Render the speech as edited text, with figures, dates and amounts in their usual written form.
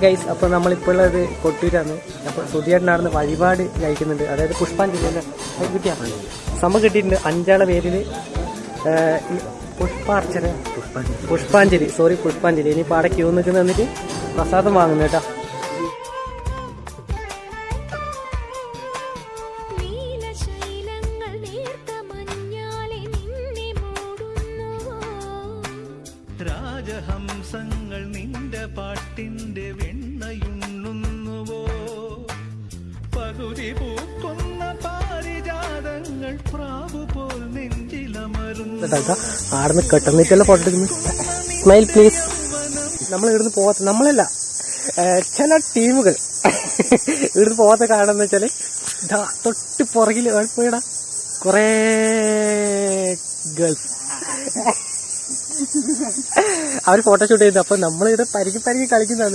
Guys, അപ്പോൾ നമ്മളിപ്പോൾ ഉള്ളത് കൊട്ടൂരാണ്. അപ്പോൾ സുധിയേട്ടനാടുന്ന് വഴിപാട് കഴിക്കുന്നുണ്ട്. അതായത് പുഷ്പാഞ്ജലി അല്ല, കിട്ടിയാൽ സംഭവം കിട്ടിയിട്ടുണ്ട്. 5 പേരിൽ പുഷ്പാഞ്ജലി ഇനിയിപ്പോൾ അവിടെ ക്യൂ നിൽക്കുന്ന വന്നിട്ട് പ്രസാദം വാങ്ങുന്നു കേട്ടോ. രാജഹംസങ്ങൾ നിന്റെ പാട്ടിന്റെ വെണ്ണയുണ്ണുന്നുവോ? പകുതി പൂക്കുന്ന പാരിജാതങ്ങൾ പ്രാവു പോൽ നെഞ്ചിലമരുന്നു. ആടുന്ന് കെട്ടുന്നിട്ടല്ലോ ഫോട്ടോ എടുക്കുന്നു. Smile please. നമ്മൾ ഇവിടുന്ന് പോകാത്ത, നമ്മളല്ല ചില ടീമുകൾ ഇവിടുന്ന് പോകാത്ത കാണുന്ന വെച്ചാല് തൊട്ട് പുറകിൽ പോയിടാ കുറേ ഗേൾസ് അവർ ഫോട്ടോഷൂട്ട് ചെയ്തു. അപ്പൊ നമ്മളിവിടെ പരിക്കി കളിക്കുന്നതാണ്.